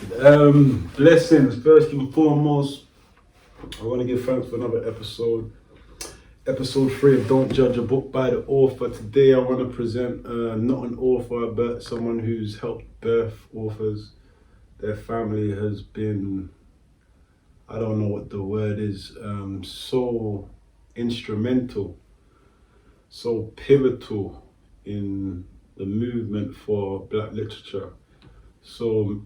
Blessings. First and foremost, I want to give thanks for another episode. Episode 3 of Don't Judge a Book by the Author. Today I want to present not an author, but someone who's helped birth authors. Their family has been, I don't know what the word is, so instrumental, so pivotal in the movement for Black literature. So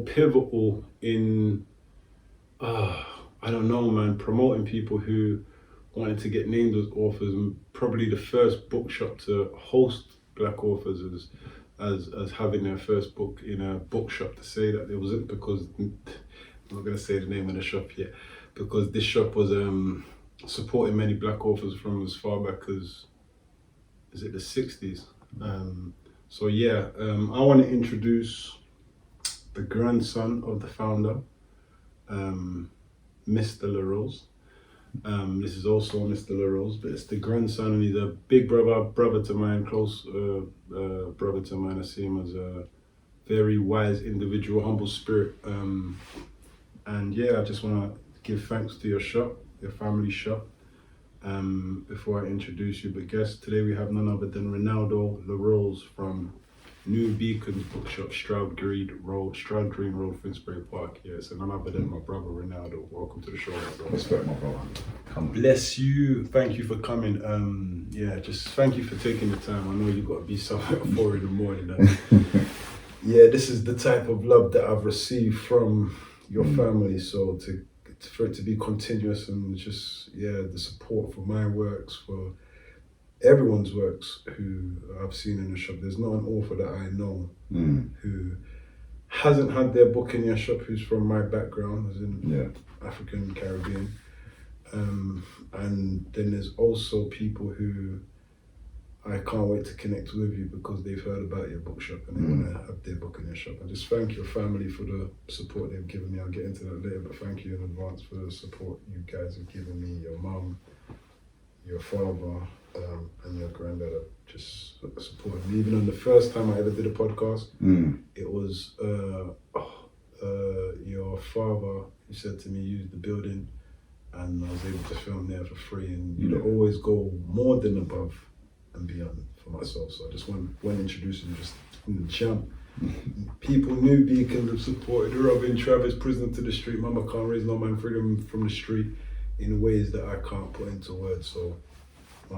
pivotal in, I don't know, man, promoting people who wanted to get named as authors, and probably the first bookshop to host Black authors as having their first book in a bookshop. To say that it wasn't because, I'm not going to say the name of the shop yet, because this shop was supporting many Black authors from as far back as, is it the 60s? I want to introduce the grandson of the founder, Mr. LaRose. This is also Mr. LaRose, but it's the grandson, and he's a big brother to mine, close brother to mine. I see him as a very wise individual, humble spirit. I just want to give thanks to your shop, your family shop. Before I introduce you, but guess today we have none other than Renaldo LaRose from New Beacons Bookshop, Stroud Green Road, Finsbury Park. Yes, and none other than my brother Renaldo. Welcome to the show, my brother. Respect, my brother. Come bless you. Thank you for coming. Just thank you for taking the time. I know you've got to be somewhere at 4 a.m. This is the type of love that I've received from your family. So for it to be continuous and just the support for my works, for everyone's works who I've seen in the shop. There's not an author that I know who hasn't had their book in your shop who's from my background, as in African Caribbean. And then there's also people who I can't wait to connect with you because they've heard about your bookshop and they want to have their book in your shop. I just thank your family for the support they've given me. I'll get into that later, but thank you in advance for the support you guys have given me, your mum, your father, and your granddad just supported me. Even on the first time I ever did a podcast, it was your father who said to me, use the building, and I was able to film there for free, and you'd always go more than above and beyond for myself. So I just want introducing you just from the jump. People knew Beacons have supported Robin Travis, Prisoner to the Street, Mama Can't Raise No Man, Freedom from the Street, in ways that I can't put into words. So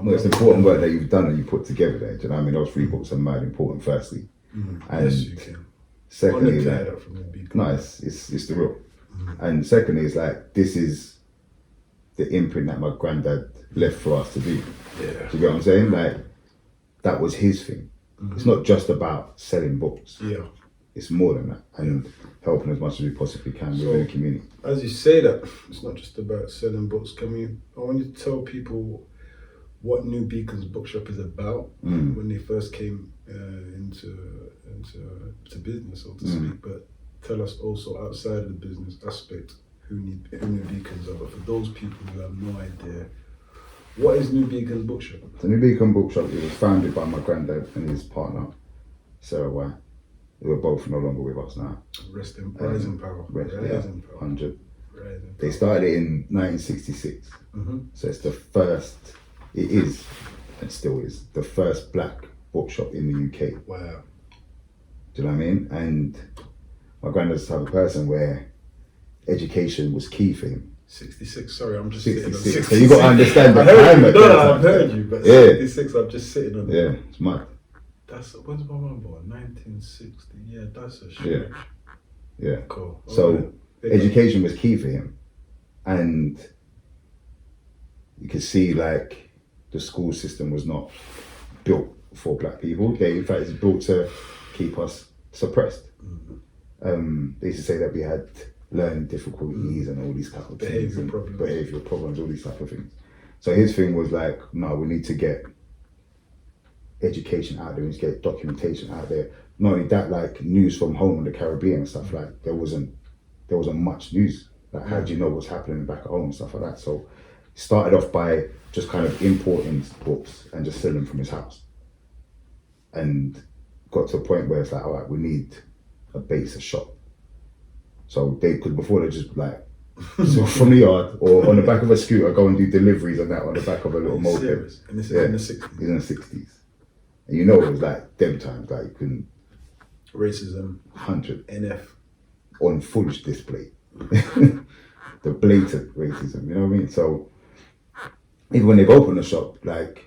it's important work that you've done and you put together there. Do you know what I mean? Those 3 books are mad important, firstly. And yes, you can. Secondly, it's the real. And secondly, it's like, this is the imprint that my granddad left for us to do. Do you get what I'm saying? Like, that was his thing. It's not just about selling books. It's more than that, and helping as much as we possibly can within the community. As you say that, it's not just about selling books. I want you to tell people what New Beacons Bookshop is about when they first came into business, so to speak. But tell us also outside of the business aspect who New Beacons are. But for those people who have no idea, what is New Beacons Bookshop? The New Beacon Bookshop, it was founded by my granddad and his partner, Sarah White. They were both no longer with us now. Rest in rising power. Rising power. 100. They started it in 1966. So it's the first, it is, and still is, the first Black bookshop in the UK. Wow. Do you know what I mean? And my granddad's the type of person where education was key for him. 66, sorry, I'm just 66. sitting on 66. So you got to understand the time. I've heard you, but 66, I'm just sitting on. Yeah, it's mad. When's my mum born? 1960. Yeah, that's a stretch. Yeah. Cool. So education was key for him, and you could see like the school system was not built for Black people. In fact, it's built to keep us suppressed. They used to say that we had learning difficulties and all these type of things, behavioural problems, all these type of things. So his thing was like, no, we need to get education out there, we need to get documentation out there. Not only that, like news from home in the Caribbean and stuff, like there wasn't much news. Like how do you know what's happening back at home and stuff like that? So he started off by just kind of importing books and just selling them from his house. And got to a point where it's like, all right, we need a base, a shop. So they could before they just like so from the yard or on the back of a scooter go and do deliveries and that on the back of a little moped. Serious? And this is in the 60s. He's in the 60s. And you know it was like them times, like you couldn't Racism. 100 NF. on full display. The blatant racism, you know what I mean? So even when they've opened the shop, like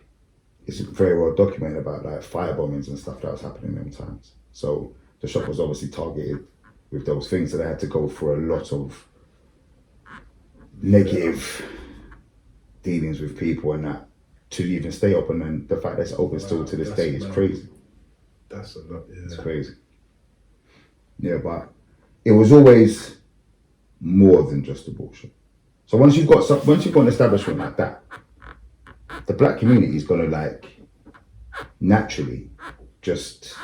it's very well documented about like fire bombings and stuff that was happening them times. So the shop was obviously targeted with those things, so they had to go through a lot of negative dealings with people and that to even stay open, and the fact that it's open still to this day is crazy. That's a lot, yeah. It's crazy. Yeah, but it was always more than just a bullshit. So once you've got an establishment like that, the black community is gonna like naturally just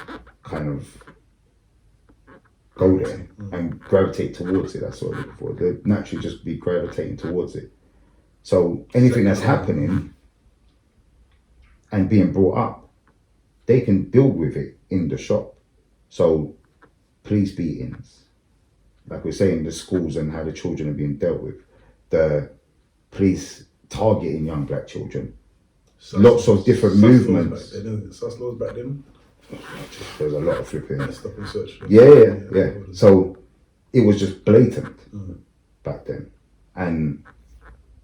kind of go there and gravitate towards it. That's what I'm looking for. They'll naturally just be gravitating towards it. So anything that's happening and being brought up, they can deal with it in the shop. So police beatings, like we're saying, the schools and how the children are being dealt with, the police targeting young black children, lots of different movements. Sus laws back then. There's a lot of flipping. Stop and search. Yeah. So it was just blatant back then, and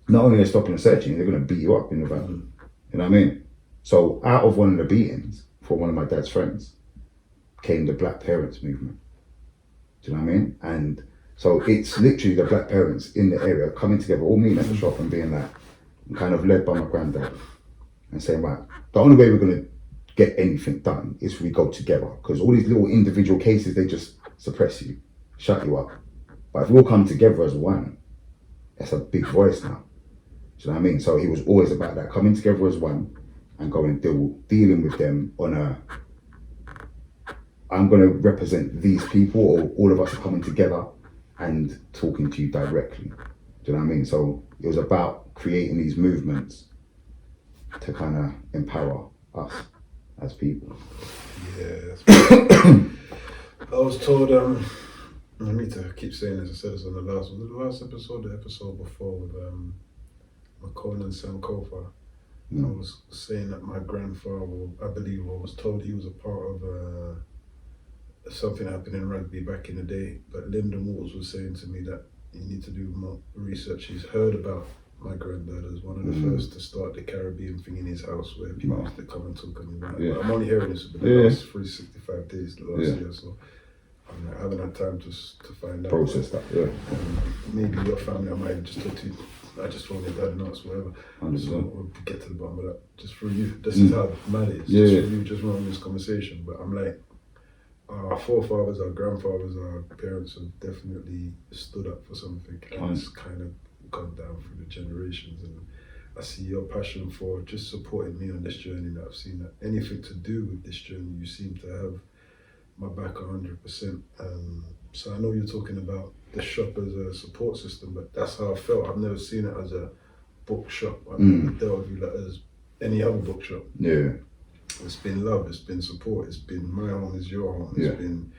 not only are they stopping and searching, they're going to beat you up in the van. You know what I mean? So out of one of the beatings for one of my dad's friends came the Black Parents movement. Do you know what I mean? And so it's literally the black parents in the area coming together, all meeting at the shop and being like, kind of led by my granddad and saying, right, the only way we're going to get anything done is if we go together, because all these little individual cases, they just suppress you, shut you up. But if we all come together as one, that's a big voice now. Do you know what I mean? So he was always about that, coming together as one and going dealing with them on a, I'm going to represent these people, or all of us are coming together and talking to you directly. Do you know what I mean? So it was about creating these movements to kind of empower us as people. Yeah, I was told, I need to keep saying this, I said this on the last episode, the episode before with McCone and Sam Kofa. I was saying that my grandfather, I believe, I was told he was a part of something happened in rugby back in the day, but Lyndon Waters was saying to me that you need to do more research. He's heard about my granddad as one of the first to start the Caribbean thing in his house, where people used to come and talk on him. Yeah. I'm only hearing this for the last 365 days, the last year, so I haven't had time to find out. Process that, maybe your family, I might just talk to you. I just phone your dad and ask whatever. 100%. So we'll get to the bottom of that. Just for you, this is how mad it is. Just for you, just running this conversation. But I'm like, our forefathers, our grandfathers, our parents have definitely stood up for something, and it's kind of gone down through the generations. And I see your passion for just supporting me on this journey. That I've seen that anything to do with this journey, you seem to have my back 100%. So I know you're talking about the shop as a support system, but that's how I felt. I've never seen it as a bookshop. I've never dealt with you like as any other bookshop. Yeah. It's been love, it's been support, it's been my home is your home, it's been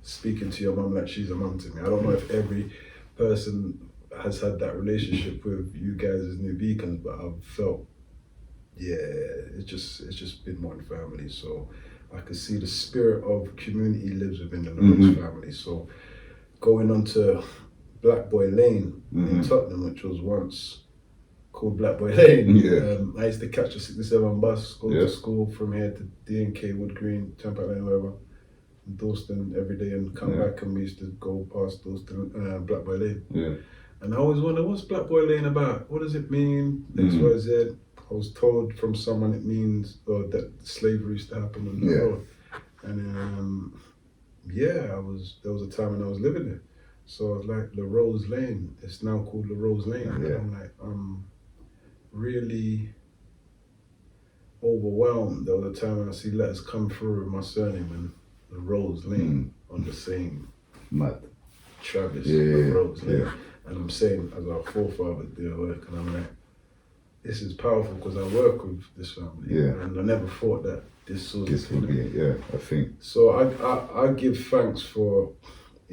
speaking to your mum like she's a mum to me. I don't know if every person has had that relationship with you guys as New Beacons, but I've felt, it's just been one family. So I could see the spirit of community lives within the LaRose family. So going on to Black Boy Lane in Tottenham, which was once called Black Boy Lane. I used to catch a 67 bus, go to school from here to D&K, Wood Green, Turnpike Lane, wherever, Dalston every day, and come back, and we used to go past Dalston, Black Boy Lane. And I always wonder, what's Black Boy Lane about? What does it mean? X, Y, Z. I was told from someone it means that slavery used to happen on the road. And there was a time when I was living there. So I was like, LaRose Lane, it's now called LaRose Lane. And I'm like, really overwhelmed. There was a time when I see letters come through with my surname and the Rose Lane on the same Travis Rose Lane. And I'm saying, as our forefathers did work, and I'm like, this is powerful because I work with this family. And I never thought that this would be, I think. So I give thanks for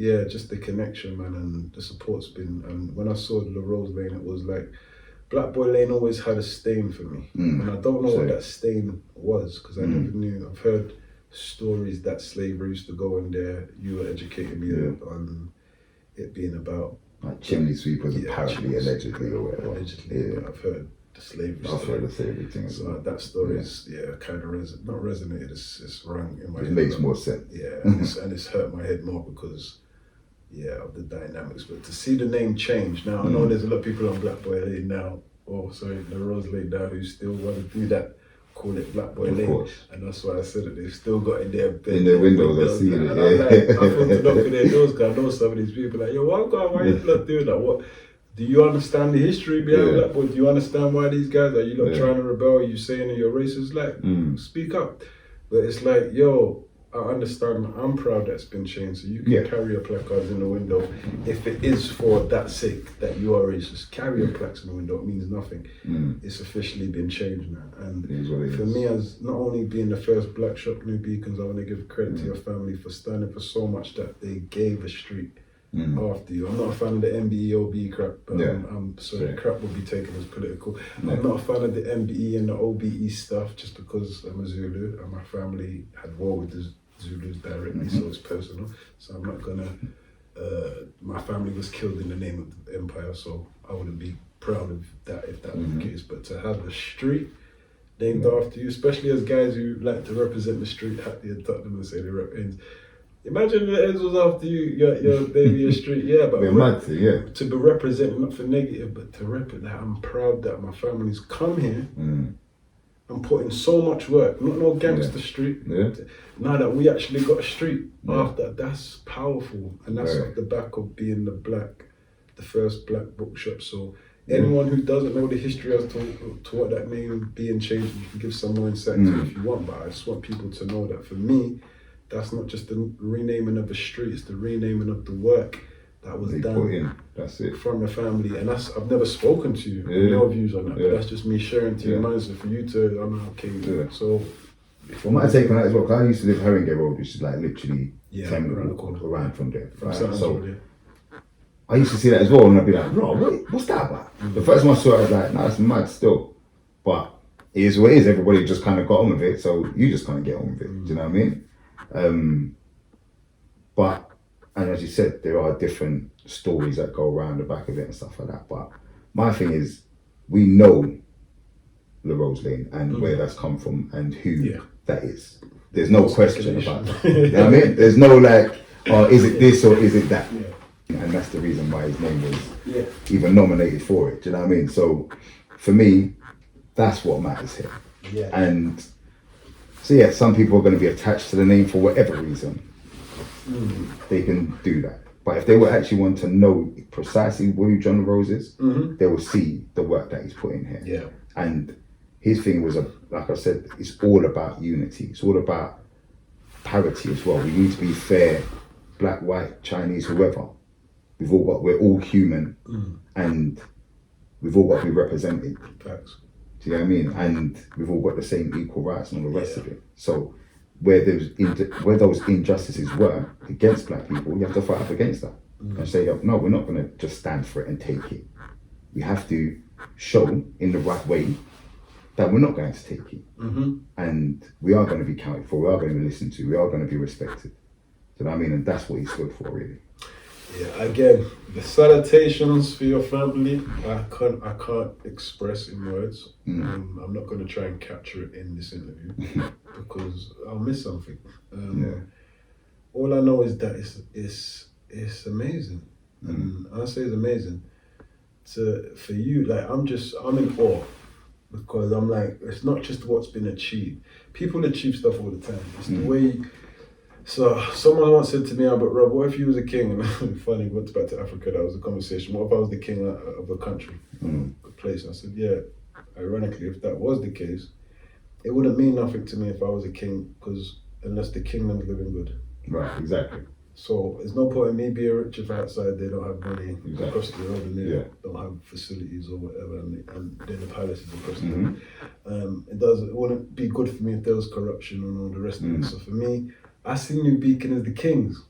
yeah, just the connection, man, and the support's been. And when I saw the Rose Lane, it was like Black Boy Lane always had a stain for me, and I don't know what that stain was because I never knew. I've heard stories that slavery used to go in there. You were educating me on it being about like chimney sweepers, apparently, allegedly, or whatever. Allegedly, but I've heard the slavery. I've heard the slavery thing. So that story is kind of not resonated. It's rung in my head. It makes more sense. Yeah, and it's hurt my head more because of the dynamics. But to see the name change now, I know there's a lot of people on Black Boy Lane now, the Rose Lane now, who still want to do that. Call it Black Boy Lane, and that's why I said that they've still got in their windows. I see it. And I'm like, I feel to knock on their doors because I know some of these people like, yo, why are you not doing that? What? Do you understand the history behind Black Boy? Do you understand why these guys are you not trying to rebel? Are you saying that you're racist? Like, speak up. But it's like, yo, I understand. I'm proud that's been changed. So you can carry your placards in the window if it is for that sake that you are racist. Carry your plaques in the window. It means nothing. It's officially been changed now. And for me, as not only being the first black shop, New Beacons, I want to give credit to your family for standing for so much that they gave a street after you. I'm not a fan of the MBE crap, but I'm sorry, crap will be taken as political. I'm not a fan of the MBE and the OBE stuff just because I'm a Zulu and my family had war with the Zulus directly, so it's personal. So I'm not gonna. My family was killed in the name of the empire, so I wouldn't be proud of that if that was the case. But to have a street named after you, especially as guys who like to represent the street, happy and Tottenham and say they represent. Imagine the ends was after you, your baby a street, but to be represented, not for negative, but to represent that I'm proud that my family's come here and put in so much work, not no gangster street. Now that we actually got a street after, that's powerful, and that's off the back of being the first black bookshop. So anyone who doesn't know the history as to what that name being changed, you can give some more insight to if you want, but I just want people to know that for me, that's not just the renaming of the street, it's the renaming of the work that was done that's it. From the family. And that's, I've never spoken to you, your views on that, but that's just me sharing to your mind. So for you to, I'm like, okay, so. Well, my take on that as well, because I used to live Haringey Road, which is like literally 10 minutes around from there. Right? So I used to see that as well, and I'd be like, bro, what's that about? The first one I saw it, I was like, nah, it's mad still. But it is what it is, everybody just kind of got on with it, so you just kind of get on with it, do you know what I mean? And as you said, there are different stories that go around the back of it and stuff like that. But my thing is, we know the Rose Lane and where that's come from and who that is. There's no question about that. You know what I mean? There's no like, oh, is it this or is it that? And that's the reason why his name was even nominated for it. Do you know what I mean? So for me, that's what matters here. And so some people are going to be attached to the name for whatever reason. They can do that. But if they would actually want to know precisely who John Rose is, they will see the work that he's put in here. And his thing was, like I said, it's all about unity. It's all about parity as well. We need to be fair, black, white, Chinese, whoever. We're all human, and we've all got to be represented. Facts. Do you know what I mean? And we've all got the same equal rights and all the rest of it. So where those injustices were against black people, you have to fight up against that and say, no, we're not going to just stand for it and take it. We have to show in the right way that we're not going to take it. And we are going to be counted for, we are going to be listened to, we are going to be respected. Do you know what I mean? And that's what he stood for, really. Yeah, again, the salutations for your family, I can't express in words. I'm not going to try and capture it in this interview because I'll miss something. All I know is that it's amazing. And I say it's amazing. For you, like I'm in awe because I'm like, it's not just what's been achieved. People achieve stuff all the time. It's the way. So someone once said to me, but Rob, what if you was a king? And funny, we went back to Africa, that was the conversation. What if I was the king of a country, a place? I said, yeah, ironically, if that was the case, it wouldn't mean nothing to me if I was a king, because unless the kingdom's living good. Right, exactly. So there's no point in me being rich if outside they don't have money across the road and they don't have facilities or whatever, and then the palaces across the road. It wouldn't be good for me if there was corruption and all the rest of it. So for me, I see New Beacon as the kings.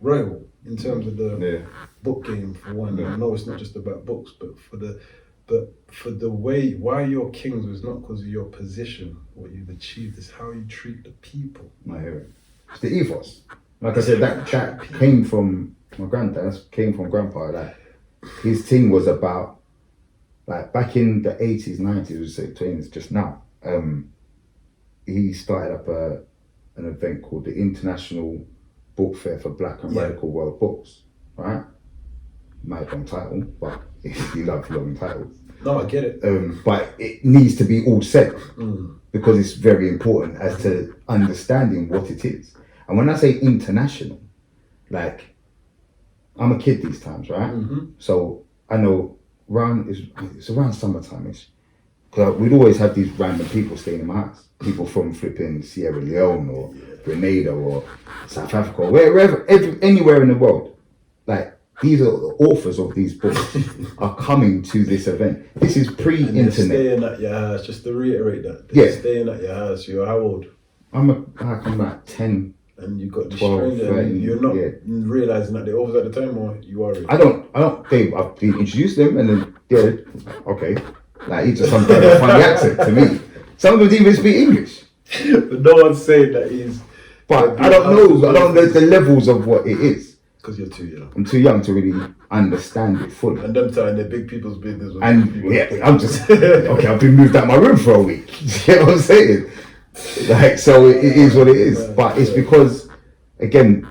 royal in terms of the Yeah. book game for one. Yeah. I know it's not just about books, but for the way why you're kings was not because of your position, what you've achieved, is how you treat the people. I hear it. It's the ethos. Like I said, that came from my granddad, came from grandpa. Like his thing was about, like back in the 80s, 90s, we say 20s, just now. He started up an event called the International Book Fair for Black and Radical World Books, right? Mad long title, but he loves long titles. No, I get it. But it needs to be all said because it's very important as to understanding what it is. And when I say international, like I'm a kid these times, right? So I know it's around summertime-ish. Because we'd always have these random people staying in my house. People from flipping Sierra Leone or Grenada or South Africa or wherever, anywhere in the world. Like, these are the authors of these books are coming to this event. This is pre-internet. And they're staying at your house, just to reiterate that. They're staying at your house. You're how old? I'm like 10. And you got 12, stranger, 13, and you're not realizing that they're authors at the time, or you are. I don't. I've been introduced to them, and then okay. Like he's just some kind of funny accent to me. Some of them didn't even speak English. But no one's saying that he's. But I don't know the levels of what it is. Because you're too young. I'm too young to really understand it fully. And them telling they're big people's business. And I'm just okay. I've been moved out my room for a week. You know what I'm saying? Like, so it is what it is. But it's because, again,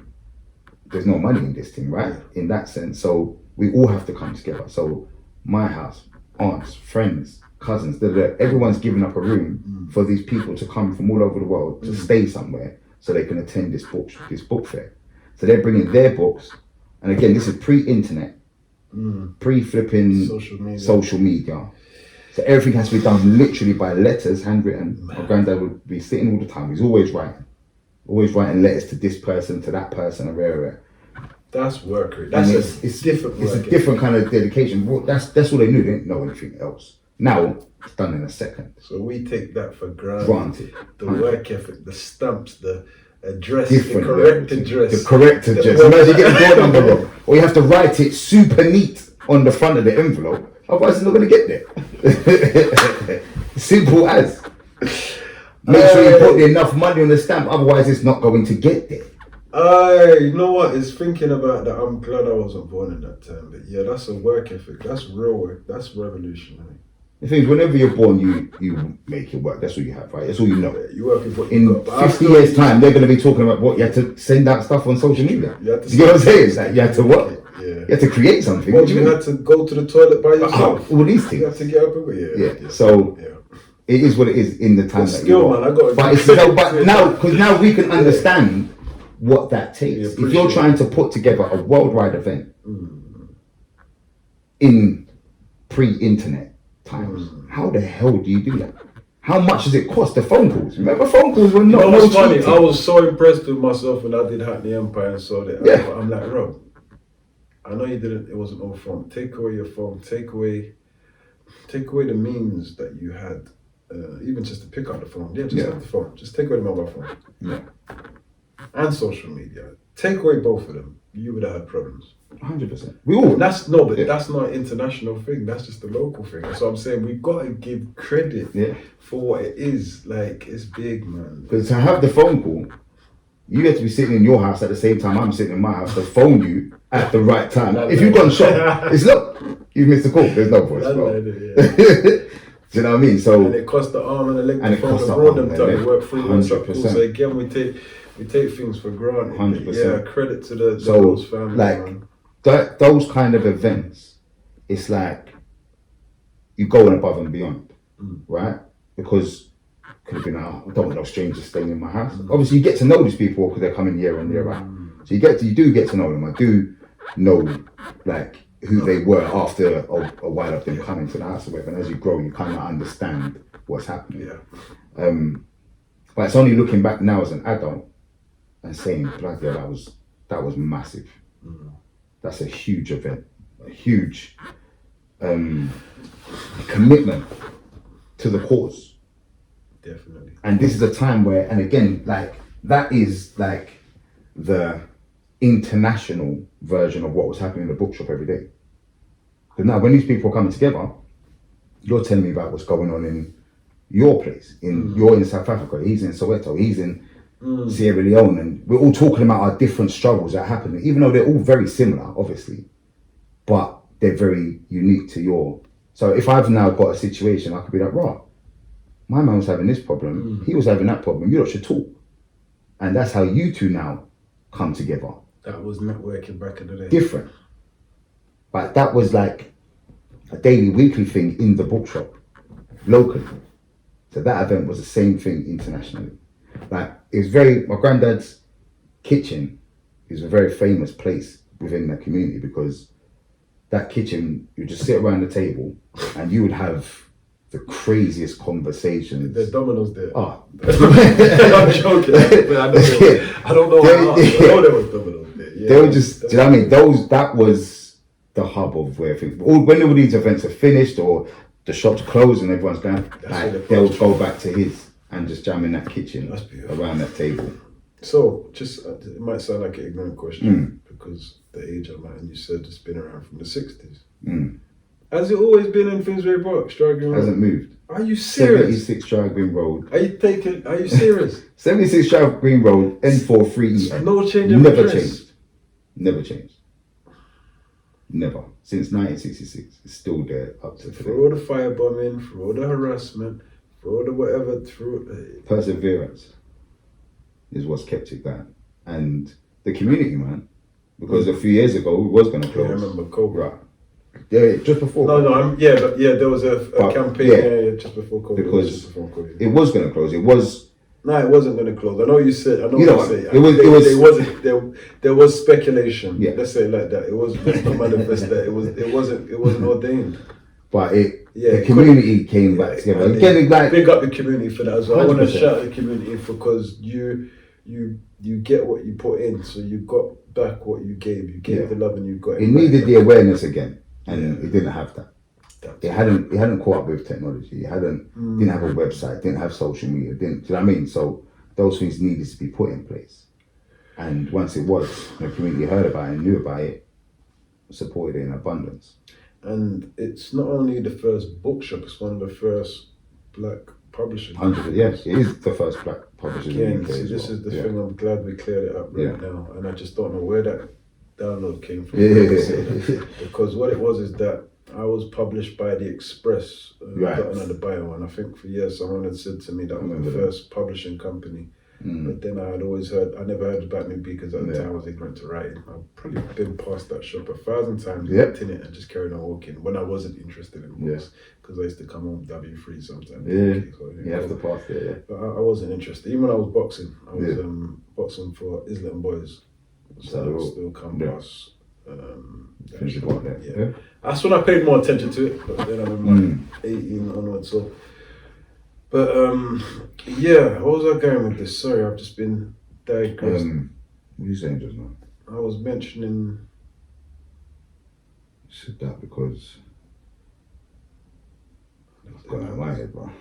there's no money in this thing, right? In that sense. So we all have to come together. So my house, aunts, friends, cousins, everyone's giving up a room for these people to come from all over the world to stay somewhere so they can attend this book fair. So they're bringing their books. And again, this is pre-internet, pre-flipping social media. So everything has to be done literally by letters, handwritten. My granddad would be sitting all the time. He's always writing letters to this person, to that person, and rare. That's work rate. It's different. It's a different kind of dedication. Well, that's all they knew. They didn't know anything else. Now it's done in a second. So we take that for granted. The work ethic, the stamps, the address, different the correct address. The correct address. Imagine you get the door number wrong, or you have to write it super neat on the front of the envelope. Otherwise, it's not going to get there. Simple as. Make sure you put enough money on the stamp. Otherwise, it's not going to get there. You know what? It's thinking about that. I'm glad I wasn't born in that time. But yeah, that's a work ethic. That's real work. That's revolutionary. The thing is, whenever you're born, you make it work. That's all you have, right? That's all you know. Yeah, you work with what in you got. 50 years' time, they're going to be talking about what you had to send out stuff on social media. You know what I'm saying? It's like you had to what? Yeah. You had to create something. What, you had to go to the toilet by yourself. All these things. You have to get up and go. Yeah. So it is what it is in the time that skill, man. I got. But now, because now we can understand what that takes. If you're trying to put together a worldwide event in pre-internet times, how the hell do you do that? How much does it cost? The phone calls. Remember, phone calls were not. What's funny? I was so impressed with myself when I did Hackney Empire and saw that. Yeah. I'm like, Rob, I know you didn't. It wasn't all phone. Take away your phone. Take away the means that you had. Even just to pick up the phone. Yeah, just have the phone. Just take away the mobile phone. Yeah. And social media. Take away both of them. You would have had problems. 100%. We all. That's not an international thing. That's just a local thing. So I'm saying we've got to give credit for what it is. Like, it's big, man. Because to have the phone call, you have to be sitting in your house at the same time I'm sitting in my house to phone you at the right time. If you've gone shop, it's look, you've missed a call. There's no voice. Do you know what I mean? So and it costs the arm and the leg to phone abroad them to work through WhatsApp calls. So again, we take things for granted. 100%. Yeah, credit to the Rose family. Like man. Those kind of events, it's like you go above and beyond, right? Because could have been I don't want no strangers staying in my house. Obviously, you get to know these people because they're coming year in year out. So you do get to know them. I do know like who they were after a while of them coming to the house or whatever. And as you grow, you kind of understand what's happening. Yeah. But it's only looking back now as an adult and saying, bloody hell, that was massive. That's a huge event, a huge commitment to the cause. Definitely. And this is a time where, and again, like that is like the international version of what was happening in the bookshop every day. Because now when these people are coming together, you're telling me about what's going on in your place. You're in South Africa, he's in Soweto, he's in Sierra Leone, and we're all talking about our different struggles that happen, even though they're all very similar, obviously, but they're very unique to your. So if I've now got a situation, I could be like, right, my man was having this problem, he was having that problem, you lot should talk. And that's how you two now come together. That was networking back in the day. Different. But that was like a daily, weekly thing in the bookshop, locally. So that event was the same thing internationally. Like, it was my granddad's kitchen is a very famous place within the community, because that kitchen, you just sit around the table and you would have the craziest conversations. There's dominoes there. Oh. I'm joking. I don't know how. I know there was dominoes there. Yeah, they were just, do you know what I mean? That was the hub of where things, when all these events are finished or the shop's closed and everyone's going, they'll go back to his and just jam in that kitchen around that table. So, just, it might sound like an ignorant question because the age I'm at, and you said it's been around from the 60s. Has it always been in Finsbury Park, Stradgreen Road? Hasn't moved. Are you serious? 76 Stradgreen Road. Are you serious? 76 Stradgreen Road, N4 3E. No change of Never address. changed. Never changed. Never. Since 1966. It's still there up to today. For all the firebombing, for all the harassment, for all the whatever, through perseverance is what's kept it going. And the community, man. Because a few years ago, it was going to close. I remember Cobra. Right. Yeah, just before. There was a campaign just before COVID. Because it was going to close. It was. No, it wasn't going to close. I know you said. I know you know what you say. It wasn't. There was speculation. Yeah. Let's say it like that. It was not manifest. That it wasn't ordained. But the community came back together. Again, like, big up the community for that as well. 100%. I want to shout the community because you get what you put in, so you got back what you gave. You gave the love and you got it. It needed the awareness again, and it didn't have that. It hadn't caught up with technology. It didn't have a website. Didn't have social media. Do you know what I mean? So those things needed to be put in place. And once it was, the community heard about it and knew about it, supported it in abundance. And it's not only the first bookshop; it's one of the first black publishing. 100%, yes, it is the first black publisher. Again, see, this is the thing. I'm glad we cleared it up right now, and I just don't know where that download came from. Because what it was is that I was published by the Express, got another bio, and I think for years someone had said to me that was the first publishing company. But then I never heard about New Beacons at the time. I was ignorant to writing. I've probably been past that shop 1,000 times, looked in it and just carried on walking when I wasn't interested in books, because I used to come home W3 sometimes. You have to pass it, But I wasn't interested. Even when I was boxing, I was boxing for Islam Boys. So I would still come past. That's when I paid more attention to it, but then I'm in my 18 onwards. So, but what was I going with this? Sorry, I've just been digressed. What are you saying just now? I was mentioning. You said that because I've got that in my head, bro.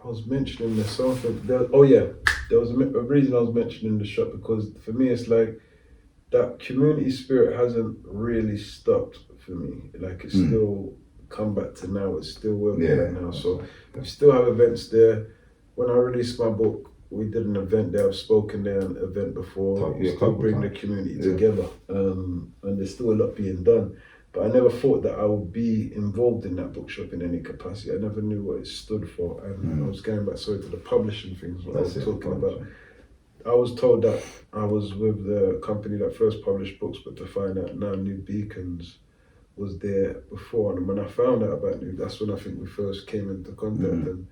I was mentioning the something. There was a reason I was mentioning the shop, because for me it's like that community spirit hasn't really stopped for me. Like it's still come back to now. It's still working right now. So we still have events there. When I released my book, we did an event there. I've spoken there at an event before. We still bring the community together, and there's still a lot being done. But I never thought that I would be involved in that bookshop in any capacity. I never knew what it stood for. And I was going back to the publishing things, what I was talking about. I was told that I was with the company that first published books, but to find out now New Beacons was there before. And when I found out about that's when I think we first came into contact. And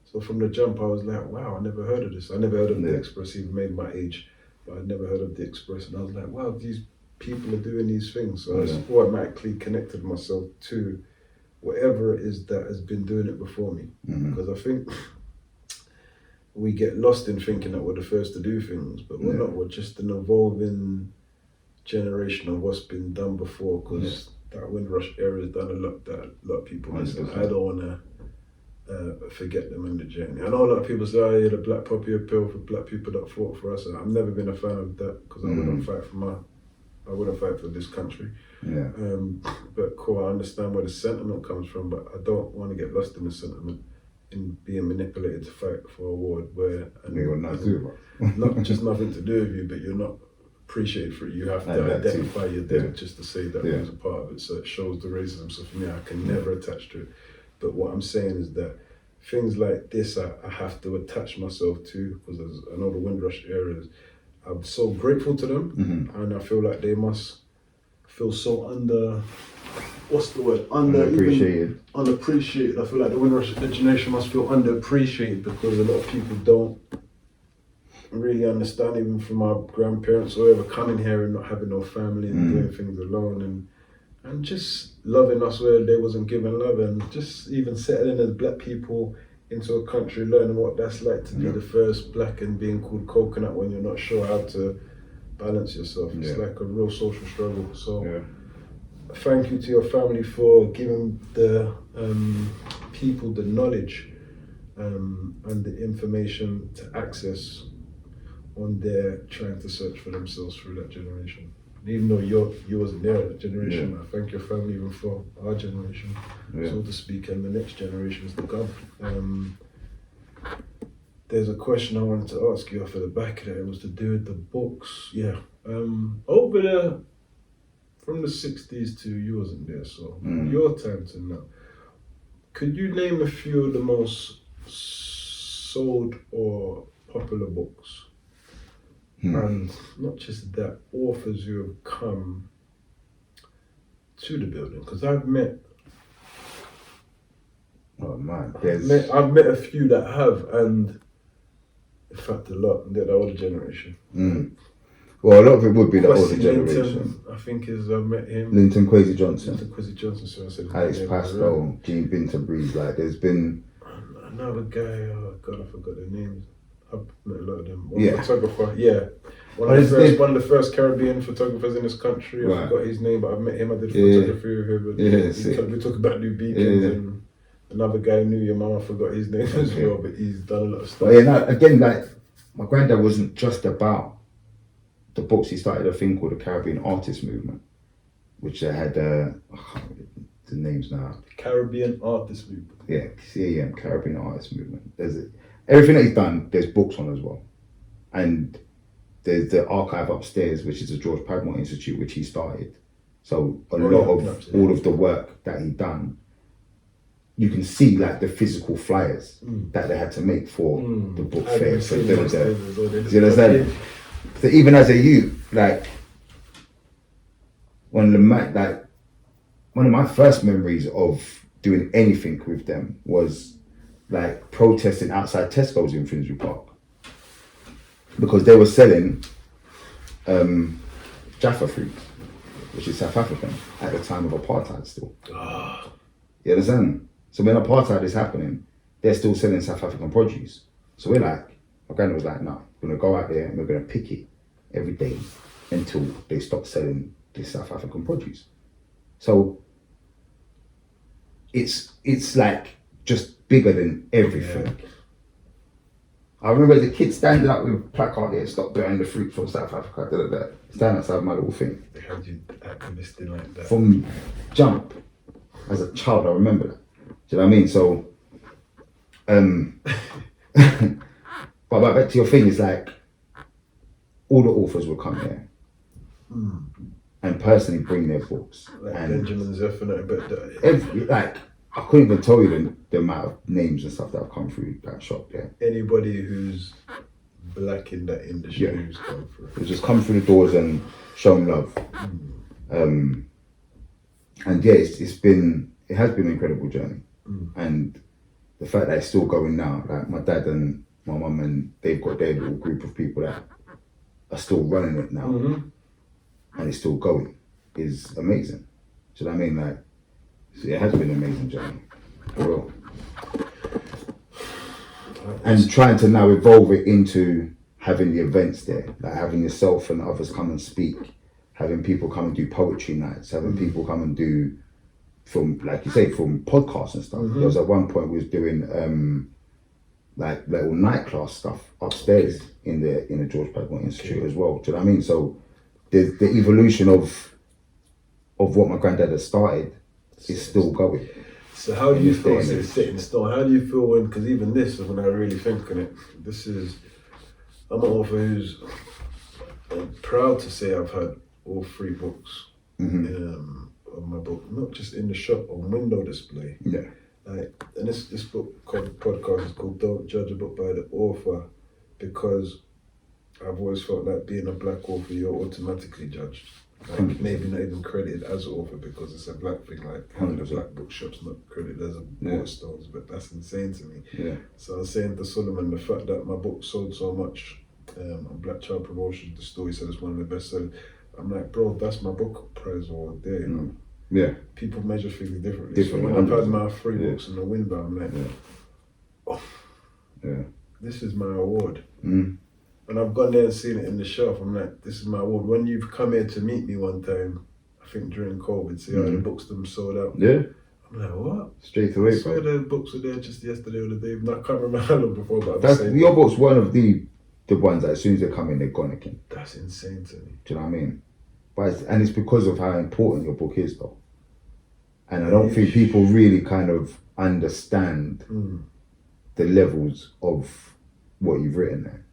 so from the jump, I was like, wow, I never heard of this. I never heard of the Express, even made my age, but I'd never heard of the Express. And I was like, wow, these people are doing these things. So I automatically connected myself to whatever it is that has been doing it before me. Because I think we get lost in thinking that we're the first to do things, but we're not. We're just an evolving generation of what's been done before, because that Windrush era has done a lot that a lot of people miss. I don't want forget them in the journey. I know a lot of people say, "Oh, yeah, the black poppy appeal for black people that fought for us." And I've never been a fan of that because I wouldn't fight for this country. Yeah. But cool, I understand where the sentiment comes from, but I don't want to get lost in the sentiment in being manipulated to fight for a award where We got nothing to do with it. not just nothing to do with you, but you're not appreciated for it. You have to And that identify too. your debt Yeah. just to say that Yeah. was a part of it. So it shows the racism. So for me, I can never attach to it. But what I'm saying is that things like this, I have to attach myself to because I know the Windrush areas. I'm so grateful to them, and I feel like they must feel so what's the word? Underappreciated. Unappreciated. I feel like the Windrush generation must feel underappreciated because a lot of people don't really understand, even from our grandparents or whoever coming here and not having no family and doing things alone and just loving us where they wasn't given love, and just even settling as black people into a country, learning what that's like to be the first black and being called coconut when you're not sure how to balance yourself. It's like a real social struggle. So thank you to your family for giving the people the knowledge and the information to access when they're trying to search for themselves through that generation. Even though you wasn't there at that generation, I thank your family even for our generation, so to speak, and the next generations to come. There's a question I wanted to ask you off at the back of that. It was to do with the books. Yeah. Over there, from the 60s to, you wasn't there, so your time to now. Could you name a few of the most sold or popular books? And not just that, authors who have come to the building, because I've met I've met a few that have, and in fact a lot, they're the older generation. Well, a lot of it would be the older Kwesi generation. Linton, I think I've met him. Linton Kwesi Johnson. So I said Alex Pascal, Gene Binterbreeze, like there's been another guy, oh God, I forgot their names. I've met a lot of them. One photographer, one of the first Caribbean photographers in this country. I forgot his name, but I've met him. I did photography with him. We talk about New Beacons and another guy knew your mum. I forgot his name as well, but he's done a lot of stuff. Again, like my granddad wasn't just about the books. He started a thing called the Caribbean Artist Movement, which they had the names now. Caribbean Artist Movement. Yeah, CAM, Caribbean Artist Movement. Everything that he's done, there's books on as well. And there's the archive upstairs, which is the George Padmore Institute, which he started. So all of the work that he done, you can see like the physical flyers that they had to make for the book fair. So you understand? So even as a youth, like one of my first memories of doing anything with them was like protesting outside Tesco's in Finsbury Park because they were selling Jaffa fruit, which is South African at the time of apartheid still. You understand? So when apartheid is happening, they're still selling South African produce. So we're like, my granddad was like, no, we're gonna go out there and we're gonna pick it every day until they stop selling this South African produce. So it's like just bigger than everything. Yeah. I remember as a kid standing up with a placard there, stop buying the fruit from South Africa, stand outside my little thing. They had you activisting like that. From jump, as a child, I remember that. Do you know what I mean? So, but back to your thing, is like, all the authors will come here and personally bring their books. Like and Benjamin Zephaniah, but I couldn't even tell you the amount of names and stuff that have come through that shop there. Anybody who's black in that industry who's come through. Who's just come through the doors and shown love. And yeah, it has been an incredible journey. And the fact that it's still going now, like my dad and my mum, and they've got their little group of people that are still running it now, and it's still going, is amazing. Do you know what I mean? Like, so it has been an amazing journey, for real. And trying to now evolve it into having the events there, like having yourself and others come and speak, having people come and do poetry nights, having people come and do from, like you say, from podcasts and stuff. There was at one point we was doing like little night class stuff upstairs in the George Padmore Institute as well. Do you know what I mean? So the evolution of what my granddad has started is still going. So how do you feel it's set in stone? How do you feel when, because even this, when I really think on it, I'm an author who's proud to say I've had all 3 books of my book, not just in the shop, on window display. Yeah. Like, and this book podcast is called Don't Judge a Book by the Author, because I've always felt like being a black author, you're automatically judged. Like, maybe not even credited as an author because it's a black thing, like having a black bookshop's not credited as a Waterstones, but that's insane to me. Yeah. So I was saying to Solomon, the fact that my book sold so much on Black Child Promotion, the story said it's one of the best sellers. I'm like, bro, that's my book prize all day, you know? Yeah. People measure things differently. So when I've had my 3 books in the window, I'm like, this is my award. And I've gone there and seen it in the shelf. I'm like, this is my award. When you've come here to meet me one time, I think during COVID, see how the books them sold out. Yeah. I'm like, what? Straight away. I swear the books were there just yesterday or the day. I can't remember how long before, but your book's one of the ones that as soon as they come in, they're gone again. That's insane to me. Do you know what I mean? But it's because of how important your book is, though. And I don't think people really kind of understand the levels of what you've written there.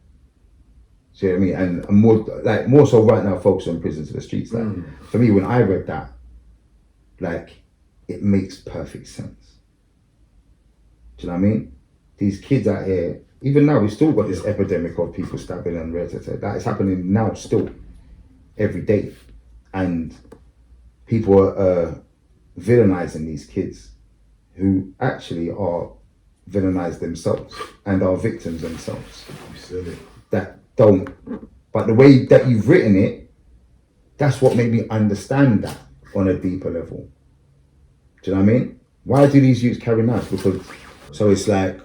See what I mean? And more so right now, focus on Prison to the Streets. Like, for me, when I read that, like, it makes perfect sense. Do you know what I mean? These kids out here, even now, we've still got this epidemic of people stabbing and that is happening now still, every day. And people are villainizing these kids who actually are villainized themselves and are victims themselves. You said it. But the way that you've written it, that's what made me understand that on a deeper level. Do you know what I mean? Why do these youths carry knives? So it's like,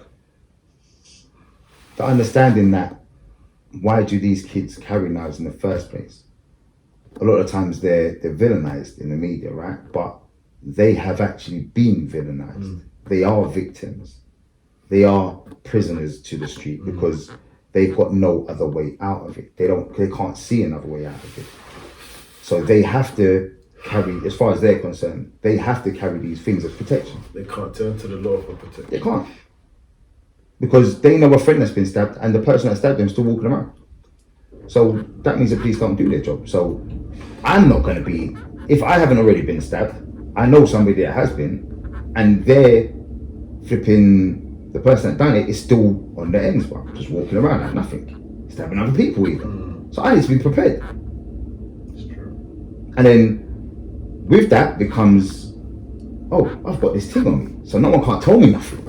the understanding that, why do these kids carry knives in the first place? A lot of times they're villainized in the media, right? But they have actually been villainized. They are victims. They are prisoners to the street because they've got no other way out of it. They can't see another way out of it. So they have to carry, as far as they're concerned, they have to carry these things as protection. They can't turn to the law for protection. They can't. Because they know a friend that's been stabbed and the person that stabbed them is still walking around. So that means the police don't do their job. So I'm not going to be, if I haven't already been stabbed, I know somebody that has been, and they're flipping, the person that done it is still on the ends, but just walking around like nothing, stabbing other people even. So I need to be prepared. It's true. And then with that becomes, oh, I've got this thing on me, so no one can't tell me nothing.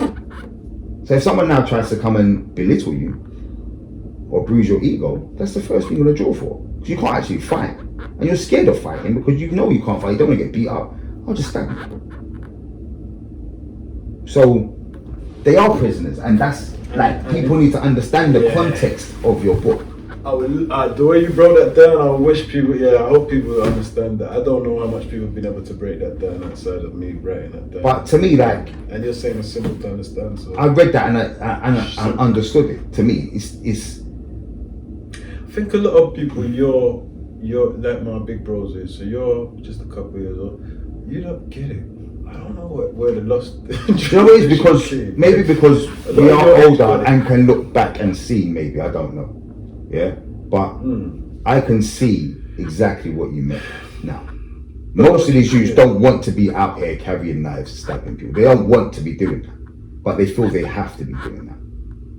So if someone now tries to come and belittle you or bruise your ego, that's the first thing you're gonna draw for. Because you can't actually fight. And you're scared of fighting because you know you can't fight, you don't want to get beat up. I'll just stab you. So they are prisoners, and that's like, people need to understand the context of your book. The way you broke that down, I wish people, I hope people understand that. I don't know how much people have been able to break that down outside of me writing that down. But to me, like, and you're saying it's simple to understand. So I read that and I understood it. To me, it's. I think a lot of people, you're like my big bros is. So you're just a couple years old. You don't get it. I don't know where the lost. You know what it is? Because maybe because we are older and can look back and see. Maybe, I don't know. Yeah, but I can see exactly what you meant now. Most of these youths don't want to be out here carrying knives, stabbing people. They don't want to be doing that, but they feel they have to be doing that.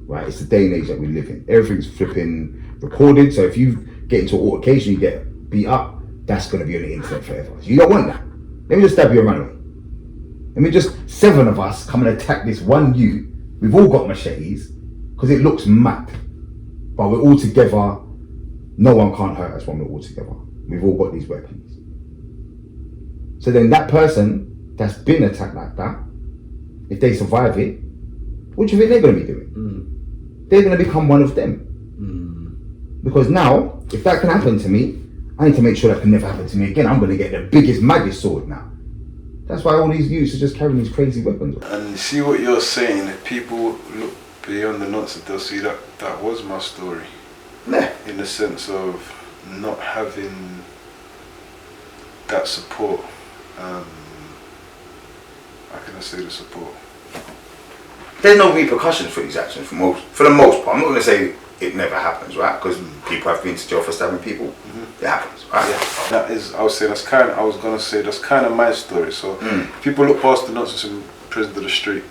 Right? It's the day and age that we live in. Everything's flipping recorded. So if you get into an altercation, you get beat up, that's going to be on the internet forever. So you don't want that. Let me just stab you and run away. Let me just 7 of us come and attack this one youth. We've all got machetes because it looks mad. But we're all together. No one can't hurt us when we're all together. We've all got these weapons. So then that person that's been attacked like that, if they survive it, what do you think they're going to be doing? They're going to become one of them. Because now, if that can happen to me, I need to make sure that can never happen to me again. I'm going to get the biggest, maddest sword now. That's why all these youths are just carrying these crazy weapons. And you see what you're saying, if people look beyond the nonsense, they'll see that that was my story. Nah. In the sense of not having that support. How can I say the support? There's no repercussions for these actions for the most part. I'm not going to say it never happens, right? Because people have been to jail for stabbing people. It happens, right? Yeah, that is. I was gonna say that's kind of my story. So people look past the nonsense in prison to the street.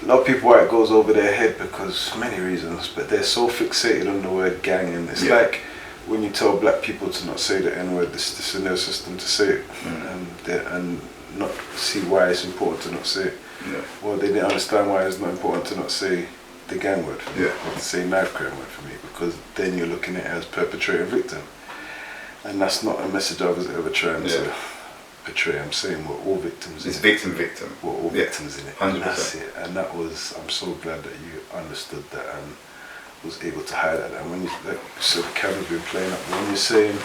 A lot of people, why it goes over their head because many reasons, but they're so fixated on the word gang, and it's like when you tell black people to not say the N-word, this in their system to say it, and not see why it's important to not say it. Yeah. Well, they didn't understand why it's not important to not say the gang word, or to say knife crime word for me, because then you're looking at it as perpetrator victim, and that's not a message I was ever trying to portray. I'm saying we're all victims. It's victim. We're all victims in it. 100%. And that's it. And that was. I'm so glad that you understood that and was able to highlight that. And when you so the camera's been playing up. When you're saying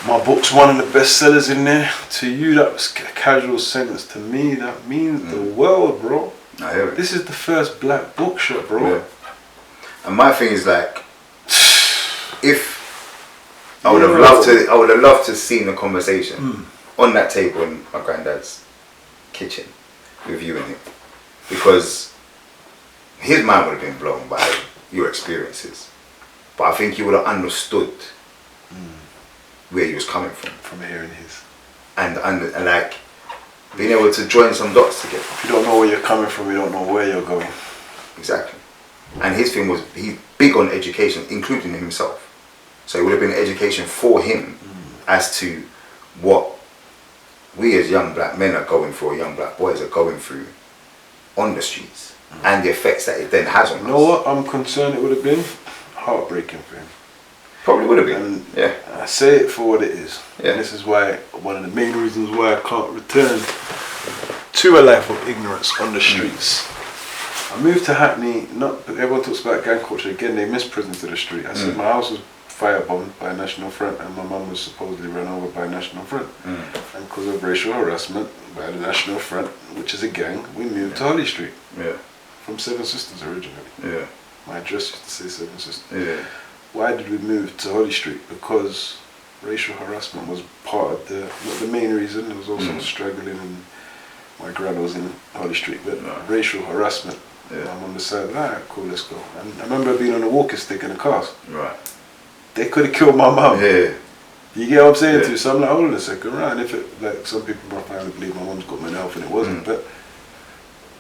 my book's one of the best sellers in there, to you that was a casual sentence. To me, that means the world, bro. I hear it. This is the first black bookshop, bro. Yeah. And my thing is like, if I would have loved to seen the conversation on that table in my granddad's kitchen with you and him, because his mind would have been blown by your experiences, but I think you would have understood where he was coming from hearing his, and like being able to join some dots together. If you don't know where you're coming from, you don't know where you're going. Exactly. And his thing was, he's big on education, including himself. So it would have been education for him as to what we as young black men are going through, or young black boys are going through on the streets, and the effects that it then has on us. You know what? I'm concerned it would have been heartbreaking for him. Probably would have been. And I say it for what it is. Yeah. And this is why, one of the main reasons why I can't return to a life of ignorance on the streets. I moved to Hackney, everyone talks about gang culture, again they miss prison to the street. I said my house was firebombed by a National Front and my mum was supposedly run over by a National Front. And because of racial harassment by the National Front, which is a gang, we moved to Holly Street. From Seven Sisters originally. My address used to say Seven Sisters. Why did we move to Holly Street? Because racial harassment was part of not the main reason, there was also struggling, and my grand was in Holly Street, but racial harassment. I'm on the side, alright, cool, let's go. And I remember being on a walking stick in a cars. They could have killed my mum. You get what I'm saying to you? So I'm like, hold on a second, right? And if it, like some people in my family believe my mum's got mental health and it wasn't, but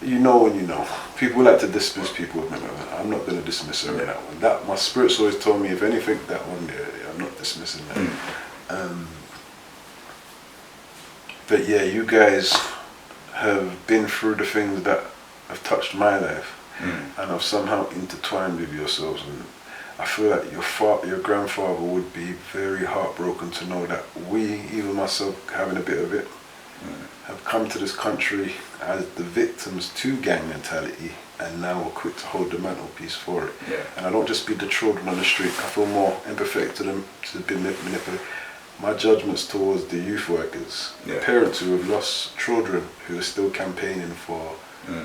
you know when you know. People like to dismiss people with mental health. I'm not going to dismiss her in that one. That, my spirit's always told me, if anything, that one, I'm not dismissing that. But yeah, you guys have been through the things that have touched my life, and I've somehow intertwined with yourselves, and I feel like your grandfather would be very heartbroken to know that we, even myself having a bit of it, have come to this country as the victims to gang mentality, and now we're quick to hold the mantelpiece for it. And I don't just be the children on the street, I feel more empathetic to them, to be manipulated. My judgments towards the youth workers, parents who have lost children, who are still campaigning for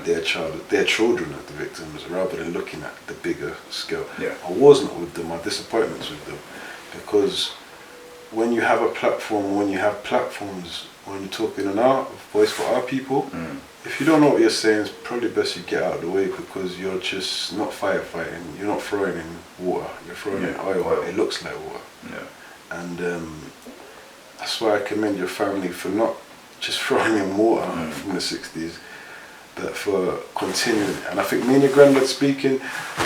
their children as the victims, rather than looking at the bigger scale. I wasn't with them, my disappointments with them, because when you have a platform, when you have platforms, when you're talking on our voice for our people, if you don't know what you're saying, it's probably best you get out of the way, because you're just not firefighting, you're not throwing in water, you're throwing in oil. It looks like water. And that's why I commend your family for not just throwing in water from the 60s, but for continuing. And I think me and your granddad speaking,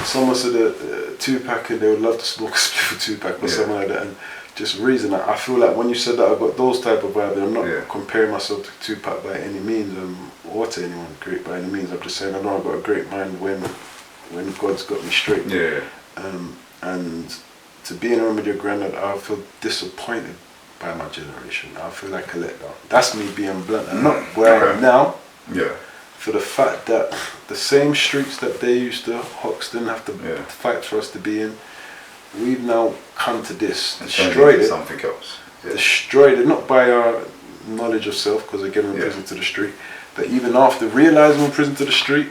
someone said Tupac, and they would love to smoke a spliff with Tupac or something like that. And just reason, I feel like when you said that, I got those type of vibes. I'm not comparing myself to Tupac by any means, or to anyone great by any means. I'm just saying I know I've got a great mind when God's got me straight. And to be in a room with your granddad, I feel disappointed by my generation. I feel like a letdown. That's me being blunt. I'm not where I am now. For the fact that the same streets that they used to, Hoxton, have to fight for us to be in, we've now come to this, destroyed it. Something else. Destroyed it, not by our knowledge of self, because again we're prison to the street. But even after realising we're prison to the street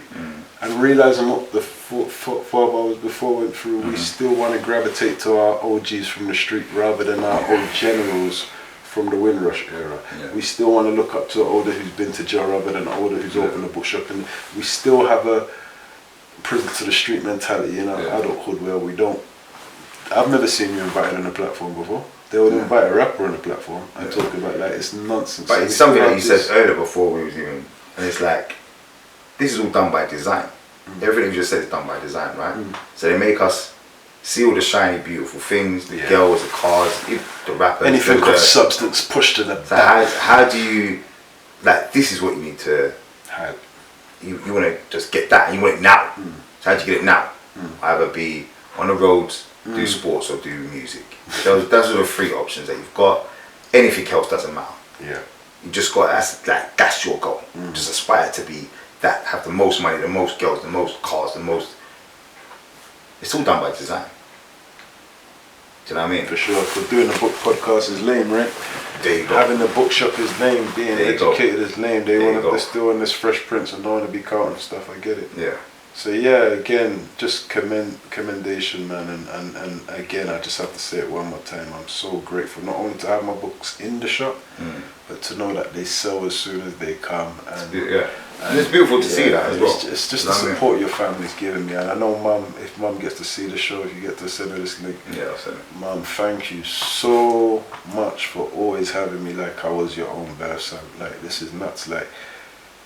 and realising what the forefathers before went through, we still want to gravitate to our OGs from the street rather than our old generals from the Windrush era. We still want to look up to an older who's been to jail rather than an older who's opened a bookshop, and we still have a prison to the street mentality in our adulthood where we don't. I've never seen you invited on a platform before. They would invite a rapper on a platform and talk about like it's nonsense. But it's something that you said earlier before we was even, and it's like this is all done by design. Everything you just said is done by design, right? So they make us see all the shiny, beautiful things, the girls, the cars, the rappers. Anything of substance pushed to the back. So how do you, like, this is what you need to, you want to just get that, and you want it now. So how do you get it now? Either be on the roads, do sports, or do music. Those are the three options that you've got. Anything else doesn't matter. You just got, that's your goal. Just aspire to be that, have the most money, the most girls, the most cars, the most. It's all done by design. Do you know what I mean? For sure. Because doing a book podcast is lame, right? There you go. Having the bookshop is lame. Being educated is lame. They're still in this Fresh Prince and don't want to be caught and stuff. I get it. Yeah. So yeah, again, just commendation, man, and again, I just have to say it one more time. I'm so grateful not only to have my books in the shop, but to know that they sell as soon as they come. And and it's beautiful to see that as well. It's just the support your family's giving me, and I know, Mum, if Mum gets to see the show, if you get to send her this link, I'll send it. Mum, thank you so much for always having me like I was your own birth son. Like, this is nuts. Like,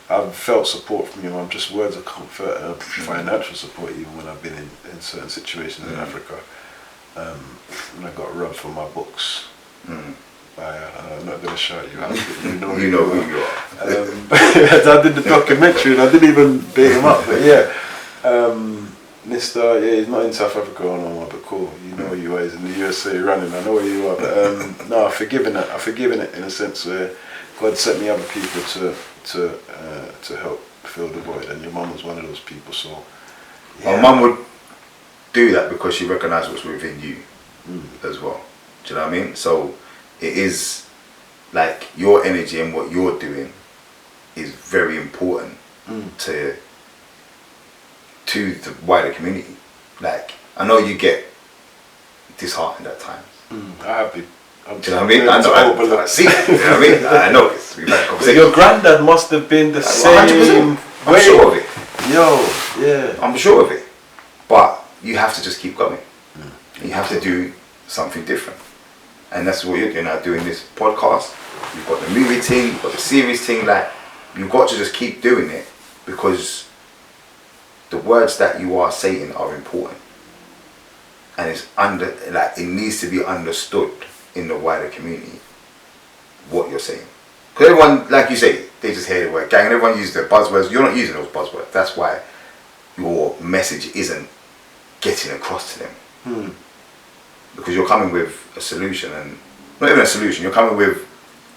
I've felt support from your mum, just words of comfort, financial support even when I've been in certain situations in Africa. And I got rubbed for my books. I'm not going to shout you out, but you know, you know who you are. I did the documentary and I didn't even bait him up, but yeah. Mr. He's not in South Africa no more, but cool. You know where you are. He's in the USA running. I know where you are, but no, I've forgiven it in a sense where God sent me other people to help fill the void, and your mum was one of those people. So my mum would do that because she recognised what's within you as well. Do you know what I mean? So it is like your energy and what you're doing is very important to the wider community. Like, I know you get disheartened at times. I have been. Do you know what I mean? I see. You know what I mean? I know this. We've had conversations. Your granddad must have been the same. 100%. I'm sure of it. Yo, yeah. I'm sure of it. But you have to just keep going. You have to do something different. And that's what you're doing now, doing this podcast. You've got the movie thing, you've got the series thing. Like, you've got to just keep doing it because the words that you are saying are important. And it needs to be understood in the wider community what you're saying. Because everyone, like you say, they just hear the word gang and everyone uses their buzzwords. You're not using those buzzwords. That's why your message isn't getting across to them. Because you're coming with a solution, and not even a solution, you're coming with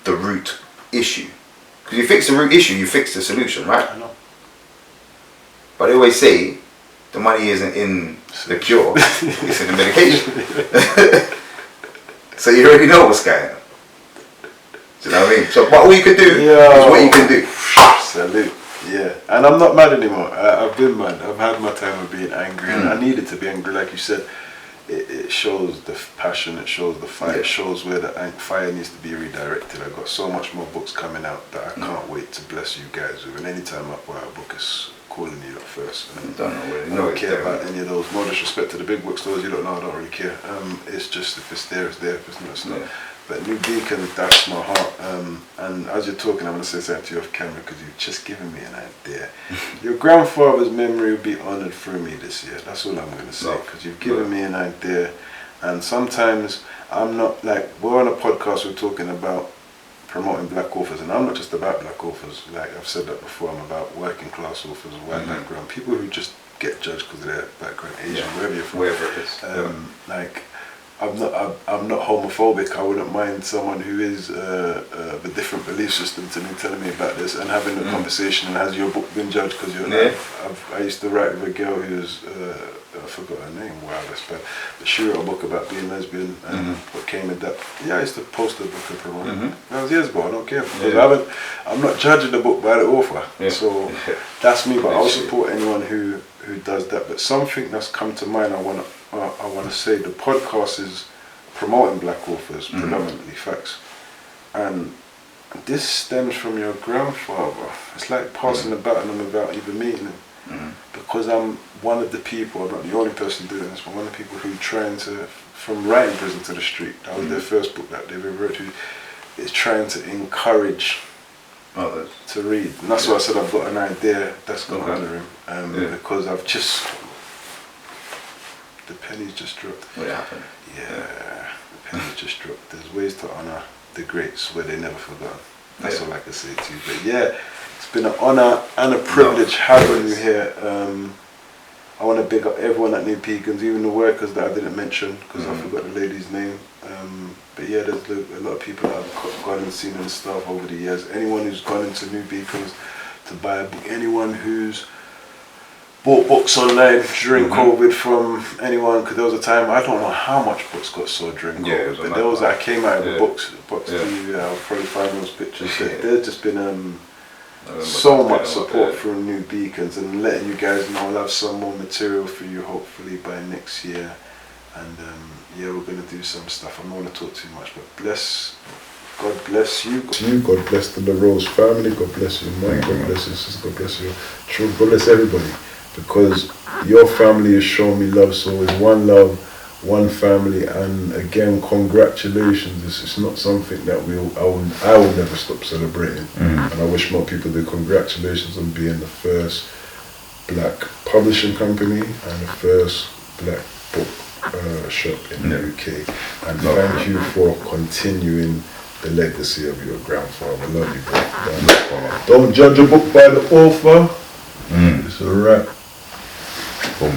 the root issue. Because you fix the root issue, you fix the solution, right? I know. But they always say the money isn't in the cure, it's in the medication. So you already know what's going on. Do you know what I mean? So, but all you can do is what you can do. Salute. Yeah. And I'm not mad anymore. I've been mad. I've had my time of being angry, and I needed to be angry. Like you said, it shows the passion, it shows the fight, it shows where the fire needs to be redirected. I've got so much more books coming out that I can't wait to bless you guys with. And anytime I put out a book, it's calling you up first. And I don't care about any of those. No disrespect to the big bookstores, you don't know, I don't really care. It's just, if it's there, it's there. If it's not, it's not. But New Beacon, that's my heart. And as you're talking, I'm going to say something to you off camera because you've just given me an idea. Your grandfather's memory will be honoured through me this year. That's all I'm going to say, because you've given me an idea. And sometimes I'm not, like, we're on a podcast, we're talking about promoting black authors, and I'm not just about black authors. Like I've said that before, I'm about working class authors, white background, people who just get judged because of their background, Asian, wherever you're from. Wherever it is. Like, I'm not homophobic. I wouldn't mind someone who is of a different belief system to me telling me about this and having a conversation. And has your book been judged? Because I used to write with a girl who's I forgot her name. Wow, that's bad. But she wrote a book about being lesbian and what came with that. Yeah, I used to post a book of her. That was years ago. I don't care because I'm not judging the book by the author. So that's me. But I'll support anyone who does that. But something that's come to mind. I want to say the podcast is promoting black authors, predominantly facts, and this stems from your grandfather. It's like passing the baton without even meeting him, because I'm one of the people. I'm not the only person doing this, but one of the people who trying to, from writing Prison to the Street. That was their first book that they ever wrote. Who is trying to encourage others to read, and that's why I said I've got an idea that's going to honour him, because I've just. The pennies just dropped. What happened? Yeah, the pennies just dropped. There's ways to honour the greats where they never forgot. That's all I can say to you. But yeah, it's been an honour and a privilege having you here. I want to big up everyone at New Pecans, even the workers that I didn't mention because I forgot the lady's name. But yeah, there's a lot of people that I've gone and seen and stuff over the years. Anyone who's gone into New Pecans to buy a book, anyone who's bought books online during COVID from anyone, because there was a time, I don't know how much books got sold during COVID, but there was, I came out with books to you, I'll probably find those pictures. There's just been so much support from New Beacons and letting you guys know I'll have some more material for you hopefully by next year. And yeah, we're going to do some stuff. I don't want to talk too much, but God bless you. God bless the LaRose family. God bless you, Mike. God bless your sister. God bless your children. God bless everybody. Because your family has shown me love, so it's one love, one family, and again, congratulations. It's not something that I will never stop celebrating, and I wish more people do. Congratulations on being the first black publishing company and the first black book shop in the UK, and thank you for continuing the legacy of your grandfather. Love you, bro. Don't judge a book by the author. It's a wrap. Boom.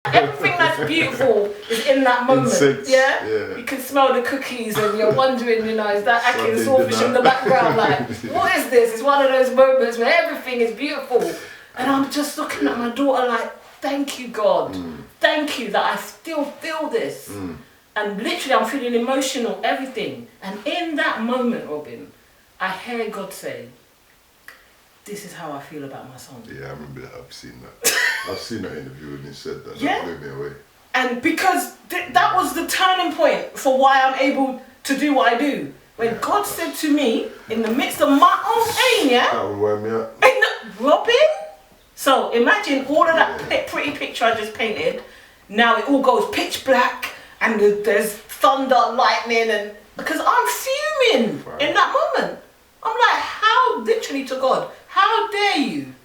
Everything that's beautiful is in that moment. Yeah? You can smell the cookies and you're wondering, is that Akin Swordfish in the background? Like, what is this? It's one of those moments where everything is beautiful. And I'm just looking at my daughter like, thank you, God. Thank you that I still feel this. And literally I'm feeling emotional, everything. And in that moment, Robin, I hear God say, this is how I feel about my son. Yeah, I remember that. I've seen that. I've seen that interview when he said that. Yeah. That blew me away. And because that was the turning point for why I'm able to do what I do. When God said to me, in the midst of my own pain, That would wear me out. Robin? So imagine all of that pretty picture I just painted. Now it all goes pitch black. And there's thunder, lightning, and because I'm fuming in that moment. I'm like, how, literally to God, how dare you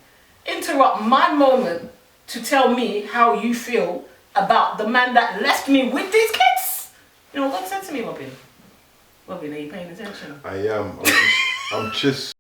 interrupt my moment to tell me how you feel about the man that left me with these kids? You know what God said to me, Robin? Robin, are you paying attention? I am. I'm just